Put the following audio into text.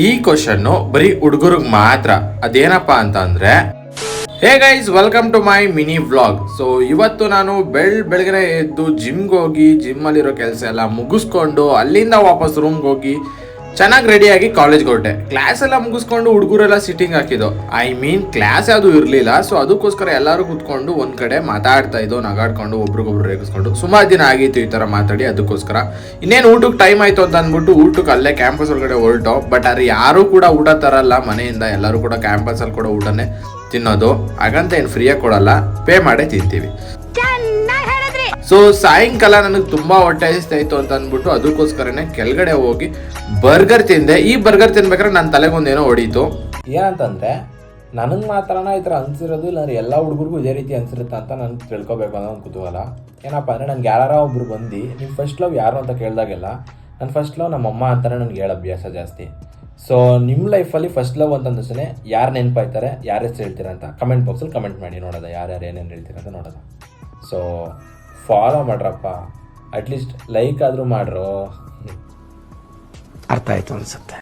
ಈ ಕ್ವಶನ್ನು ಬರೀ ಹುಡುಗರಿಗೆ ಮಾತ್ರ. ಅದೇನಪ್ಪ ಅಂತ ಅಂದ್ರೆ, hey guys, welcome to my mini vlog. So ಇವತ್ತು ನಾನು ಬೆಳಗ್ಗೆ ಎದ್ದು ಜಿಮ್ಗೆ ಹೋಗಿ ಜಿಮ್ಮಲ್ಲಿರೋ ಕೆಲಸ ಎಲ್ಲ ಮುಗಿಸ್ಕೊಂಡು ಅಲ್ಲಿಂದ ವಾಪಸ್ ರೂಮ್ಗೆ ಹೋಗಿ ಚೆನ್ನಾಗಿ ರೆಡಿಯಾಗಿ ಕಾಲೇಜ್ಗೆ ಹೊರಟೆ. ಕ್ಲಾಸ್ ಎಲ್ಲ ಮುಗಿಸ್ಕೊಂಡು ಹುಡುಗರೆಲ್ಲ ಸಿಟ್ಟಿಂಗ್ ಹಾಕಿದ್ದು. ಕ್ಲಾಸ್ ಯಾವುದು ಇರಲಿಲ್ಲ. ಸೊ ಅದಕ್ಕೋಸ್ಕರ ಎಲ್ಲರೂ ಕೂತ್ಕೊಂಡು ಒಂದು ಕಡೆ ಮಾತಾಡ್ತಾ ಇದ್ದೋ, ನಗಾಡ್ಕೊಂಡು ಒಬ್ರಿಗೊಬ್ರು ರೇಗಿಸ್ಕೊಂಡು ಸುಮಾರು ದಿನ ಆಗಿತ್ತು ಈ ಥರ ಮಾತಾಡಿ. ಅದಕ್ಕೋಸ್ಕರ ಇನ್ನೇನು ಊಟಕ್ಕೆ ಟೈಮ್ ಆಯಿತು ಅಂತ ಅಂದ್ಬಿಟ್ಟು ಊಟಕ್ಕೆ ಅಲ್ಲೇ ಕ್ಯಾಂಪಸ್ ಒಳಗಡೆ ಹೊರಟು. ಬಟ್ ಆದರೆ ಯಾರೂ ಕೂಡ ಊಟ ತರಲ್ಲ ಮನೆಯಿಂದ, ಎಲ್ಲರೂ ಕೂಡ ಕ್ಯಾಂಪಸಲ್ಲಿ ಕೂಡ ಊಟನೇ ತಿನ್ನೋದು. ಹಾಗಂತ ಏನು ಫ್ರೀಯಾಗಿ ಕೊಡಲ್ಲ, ಪೇ ಮಾಡೇ ತಿಂತೀವಿ. ಸೊ ಸಾಯಂಕಾಲ ನನಗೆ ತುಂಬಾ ಹೊಟ್ಟೆ ಹಸಿತಾಯಿತ್ತು ಅಂತ ಅಂದ್ಬಿಟ್ಟು ಅದಕ್ಕೋಸ್ಕರನೇ ಕೆಳಗಡೆ ಹೋಗಿ ಬರ್ಗರ್ ತಿಂದೆ. ಈ ಬರ್ಗರ್ ತಿನ್ಬೇಕಾದ್ರೆ ನನ್ನ ತಲೆಗೊಂದೇನೋ ಹೊಡೀತು. ಏನಂತಂದ್ರೆ ನನಗೆ ಮಾತ್ರನ ಈ ಥರ ಅನ್ಸಿರೋದು, ಇಲ್ಲ ಎಲ್ಲ ಹುಡುಗರಿಗೂ ಇದೇ ರೀತಿ ಅನ್ಸಿರುತ್ತೆ ಅಂತ ನಾನು ತಿಳ್ಕೊಬೇಕು ಅನ್ನೋ ಒಂದು ಕುತೂಹಲ. ಏನಪ್ಪ ಅಂದರೆ ನನಗೆ ಯಾರೋ ಒಬ್ರು ಬಂದು ನಿಮ್ಮ ಫಸ್ಟ್ ಲವ್ ಯಾರು ಅಂತ ಕೇಳಿದಾಗೆಲ್ಲ ನನ್ನ ಫಸ್ಟ್ ಲವ್ ನಮ್ಮಮ್ಮ ಅಂತಲೇ ನನಗೆ ಹೇಳೋ ಅಭ್ಯಾಸ ಜಾಸ್ತಿ. ಸೊ ನಿಮ್ಮ ಲೈಫಲ್ಲಿ ಫಸ್ಟ್ ಲವ್ ಅಂತ ಅಂದಷ್ಟೇ ಯಾರು ನೆನಪಾಯ್ತಾರೆ, ಯಾರು ಹೆಸರು ಹೇಳ್ತೀರಾ ಅಂತ ಕಮೆಂಟ್ ಬಾಕ್ಸಲ್ಲಿ ಕಮೆಂಟ್ ಮಾಡಿ ನೋಡೋದ, ಯಾರ್ಯಾರು ಏನೇನು ಹೇಳ್ತೀರ ಅಂತ ನೋಡೋದ. ಸೊ ಫಾಲೋ ಮಾಡ್ರಪ್ಪ, ಅಟ್ಲೀಸ್ಟ್ ಲೈಕ್ ಆದರೂ ಮಾಡ್ರು. ಅರ್ಥ ಆಯ್ತು ಅನ್ಸುತ್ತೆ.